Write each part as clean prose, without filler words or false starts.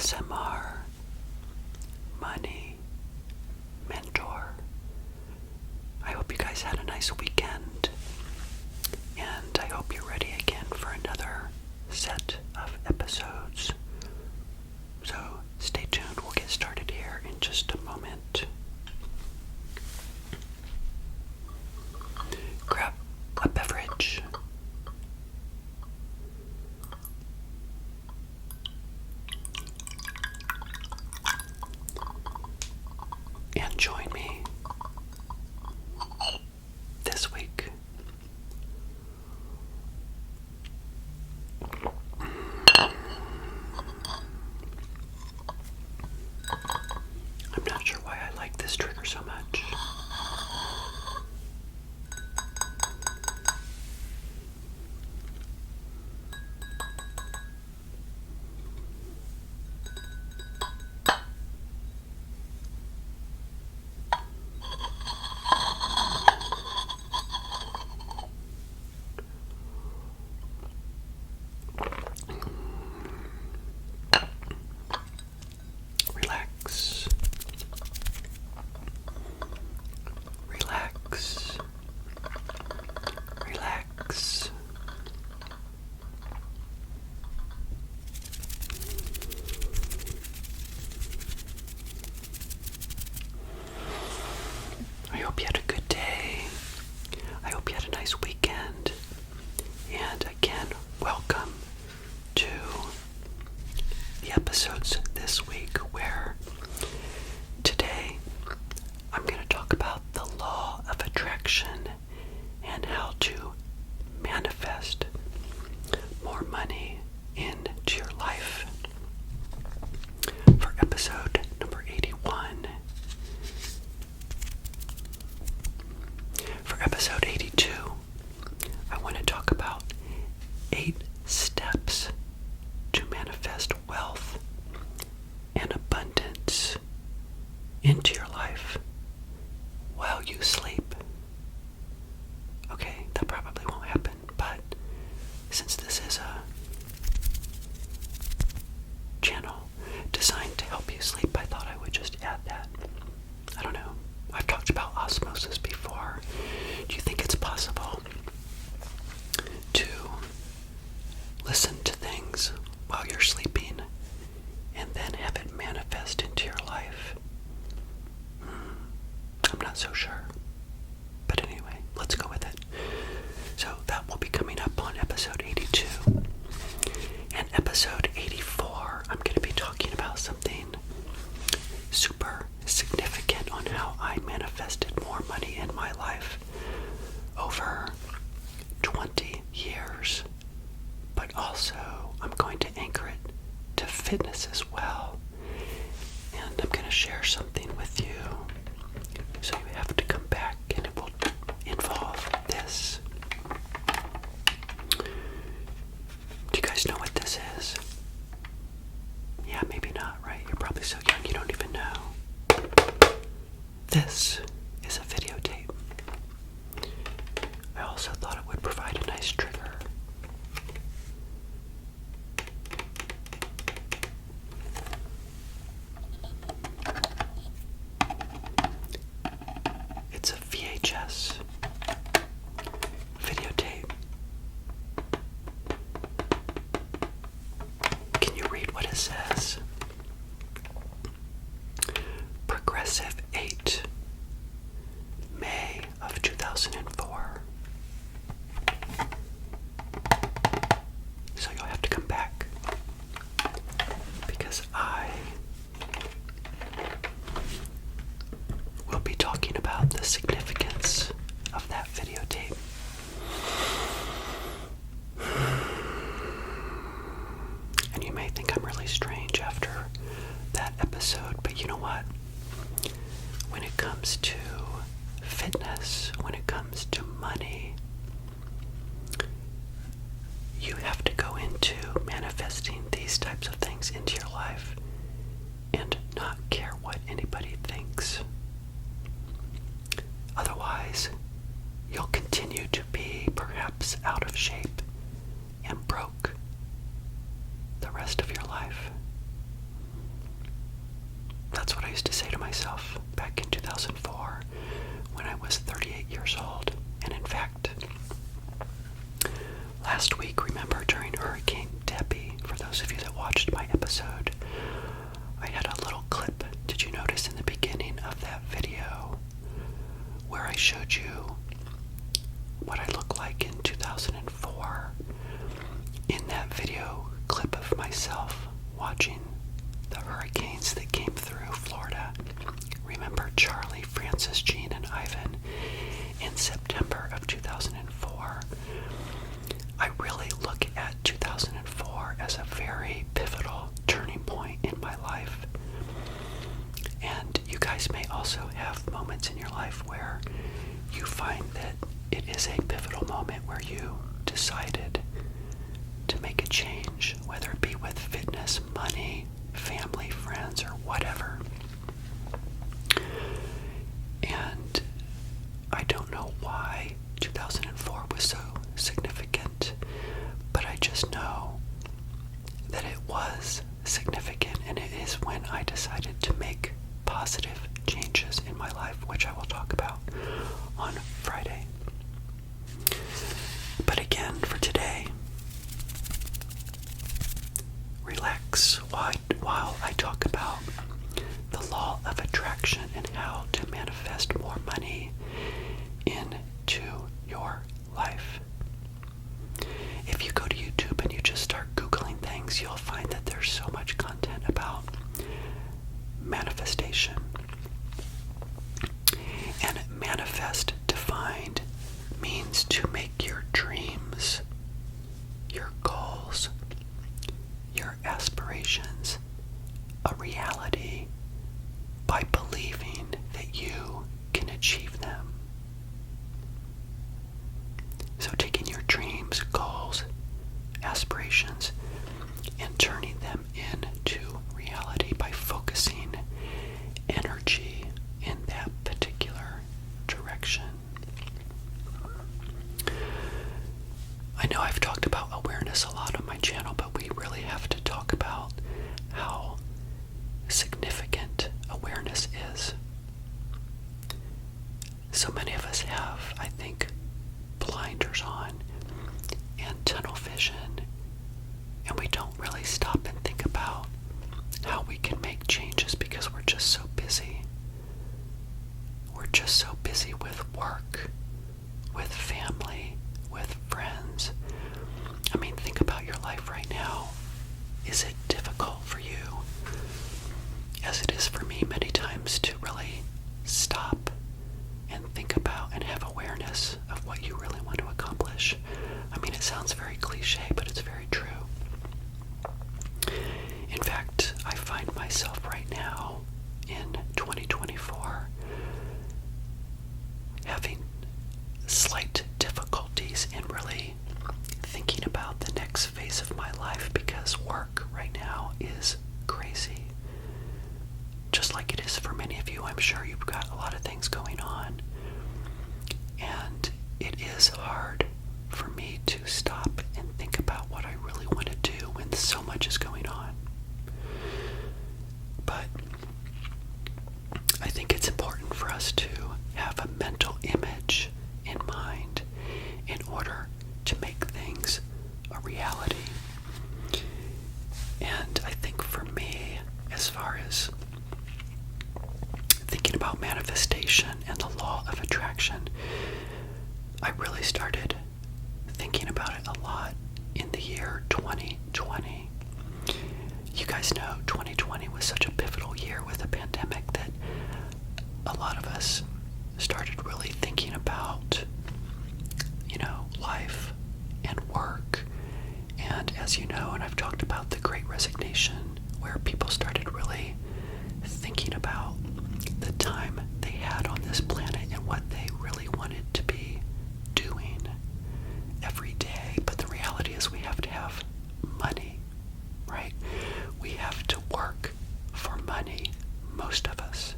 ASMR Money Mentor. I hope you guys had a nice weekend, and I hope you're ready again for another set of episodes. So stay tuned, we'll get started here in just a moment. Grab a beverage. And join me this week. I'm not sure why I like this trigger so much. Relax. Relax. Relax. I hope you had a good day. I hope you had a nice weekend. And again, welcome to the episodes this week where today I'm going to talk about the law of attraction and how to manifest more money into your life. For episode number 81. For episode 82, I want to talk about 8 steps to manifest wealth and abundance into your life while you sleep. Okay, that probably won't happen, but since this is a channel designed to help you sleep, I thought I would just add that. I don't know. I've talked about osmosis before. Do you think it's possible to listen to things while you're sleeping and then have it manifest into your life? I'm not so sure. But anyway, let's go with it. So that will be coming up on episode 82. And episode 84, I'm going to be talking about something super significant on how I manifested more money in my life over 20 years. But also, I'm going to anchor it to fitness as well. And I'm going to share something with you. So you have to come back, and it will involve this. Do you guys know what this is? Yeah, maybe not, right? You're probably so young you don't even know. This is a videotape. I also thought it would provide a nice trigger. It's a VHS videotape. Can you read what it says? Progressive 8, May of 2004. So you'll have to come back because I will be talking about the significance of that videotape. And you may think I'm really strange after that episode, but you know what? When it comes to fitness, when it comes to money, you have to go into manifesting these types of things into your life and not care what anybody thinks. Otherwise, you'll continue to be perhaps out of shape and broke the rest of your life. That's what I used to say to myself back in 2004 when I was 38 years old. And in fact, last week, remember during Hurricane Debbie, for those of you that watched my episode, I had a little clip. Did you notice in the beginning of that video where I showed you what I look like in 2004? In that video clip of myself watching the hurricanes that came through Florida, remember Charlie, Francis, Jean, and Ivan in September of 2004? I really look at 2004 as a very pivotal turning point in my life. And you guys may also have moments in your life where you find that it is a pivotal moment where you decided to make a change, whether it be with fitness, money, family, friends, or whatever. And I don't know why 2004 was so significant, but I just know that it was significant, and it is when I decided to make positive changes in my life, which I will talk about on Friday. But again, for today, relax while I talk about the law of attraction and how to manifest more money into your life. If you go to YouTube and you just start Googling things, you'll find that there's so much content about manifestation. And manifest defined means to make your dreams, your goals, your aspirations a reality by believing that you can achieve them. So taking your dreams, goals, aspirations, and turning them into reality by focusing energy in that particular direction. I know I've talked about awareness a lot on my channel, but we really have to talk about how significant awareness is. So many of us have, I think, blinders on and tunnel vision, and we don't really stop and think about how we can make changes because we're just so busy. We're just so busy with work, with family, with friends. I mean, think about your life right now. Is it difficult for you, as it is for me many times, to really stop and think about and have awareness of what you really want to accomplish? I mean, it sounds very cliche, but it's very true. In fact, I find myself right now in 2024 having slight difficulties in really thinking about the next phase of my life because work right now is crazy. Just like it is for many of you, I'm sure you've got a lot of things going on. And it is hard for me to stop and think about what I really want to do when so much is going on. But I think it's important for us to have a mental image in mind in order to make things a reality. And I think for me, as far as thinking about manifestation and the law of attraction, I really started thinking about it a lot in the year 2020. You guys know 2020 was such a pivotal year with a pandemic that a lot of us started really thinking about, life and work. And as you know, and I've talked about the Great Resignation, where people started really thinking about the time they had on this planet and what they really wanted to be doing every day. But the reality is we have to have money, right? We have to work for money, most of us.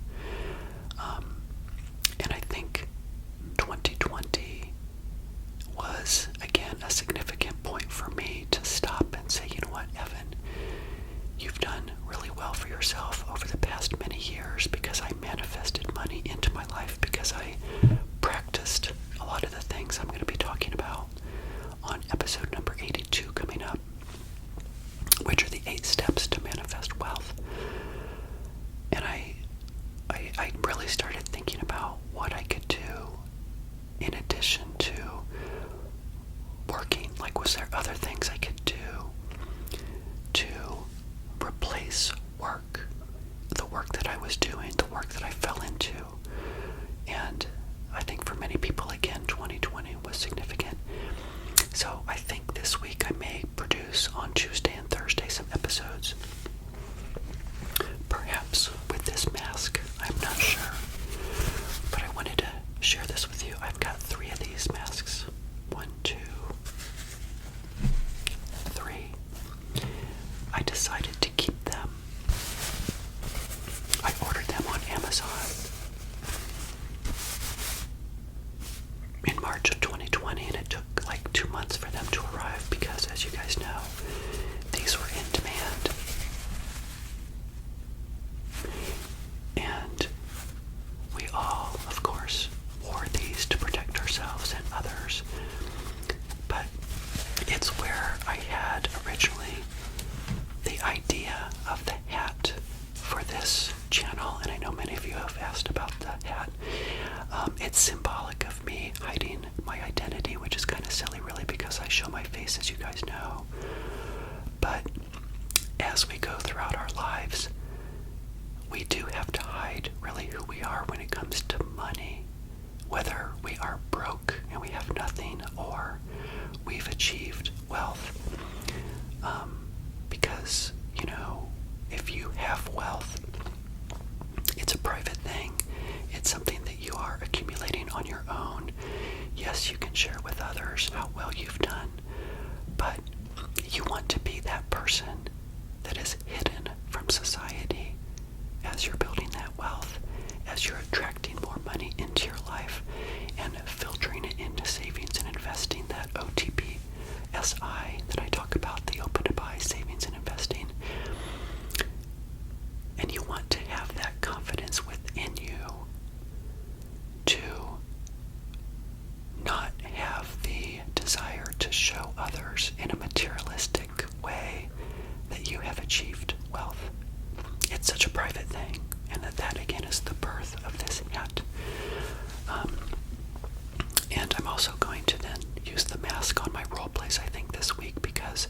And I think 2020 was, again, a significant point for me to stop and say, you know what, Evan, you've done really well for yourself over the past many 8 steps to manifest wealth. And I really started thinking about what I could do in addition to working. Like, was there other things I could do to replace work, the work that I was doing, the work that I fell into? And I think for many people, again, 2020 was significant. So I think this week I may produce on Tuesday and Thursday some episodes. Perhaps with this mask, I'm not sure. But I wanted to share this with you. I've got 3 of these masks. 1, 2, 3. I decided to keep them. I ordered them on Amazon in March of 2020, and it took like 2 months for them to arrive because, as you guys know, these were in demand. And we all, of course, wore these to protect ourselves and others. But it's where I had originally the idea of the hat for this channel, and I know many of you have asked about the hat. It's symbolic of me hiding my identity, which is kind of silly, really, because I show my face, as you guys know. But as we go throughout our lives, we do have to hide really who we are when it comes to money, whether we are broke and we have nothing or we've achieved wealth. Because, you know, if you have wealth, it's a private thing. It's something that you are accumulating on your own. Yes, you can share with others how well you've done, but you want to be that person that is hidden from society as you're building that wealth, as you're attracting more money into your life and filtering it into savings and investing, that OTP SI that I talk about, the open to buy savings and investing. And you want to have that confidence within you to not have the desire to show others in a materialistic way that you have achieved wealth. It's such a private thing, and that again is the birth of this hat. And I'm also going to then use the mask on my role plays, I think, this week, because,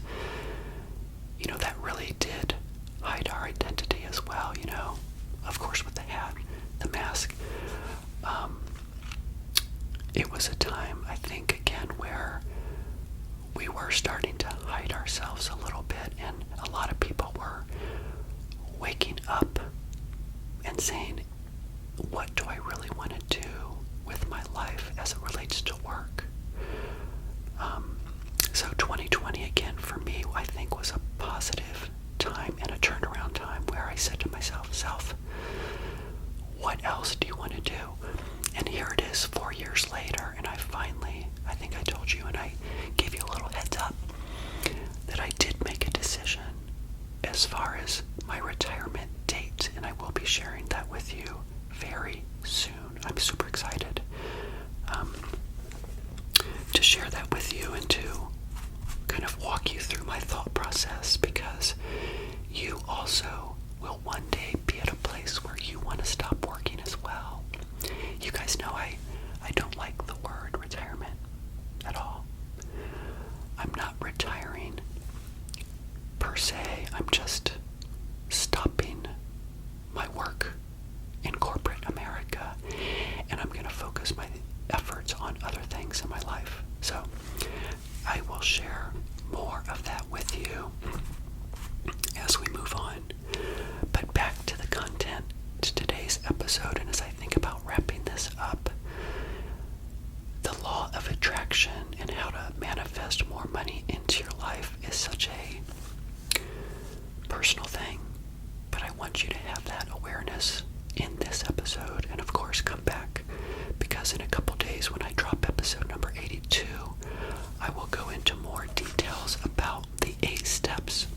you know, that really did hide our identity as well, you know, of course with the hat, the mask. It was a time, I think, again, where we were starting to hide ourselves a little bit, and a lot of people were waking up and saying, what do I really want to do with my life as it relates to work? So 2020, again, for me, I think was a positive time and a turnaround time where I said to myself, Self, what else do you want to do? And here it is 4 years later, and I think I told you, and I gave you a little heads up, that I did make a decision as far as my retirement date, and I will be sharing that with you very soon. I'm super excited to share that with you and to kind of walk you through my thought process, because you also will one day be at a place where you want to stop working as well. You guys know I don't like the word retirement at all. I'm not retiring per se. I'm just stopping my work in corporate America, and I'm going to focus my efforts on other things in my life. So I will share more of that with you as we move on. But back to the content to today's episode, and as I think about wrapping this up, the law of attraction and how to manifest more money into your life is such a personal thing, but I want you to have that awareness in this episode, and of course come back, because in a couple days when I drop episode number 82, I will go into more details about the 8 steps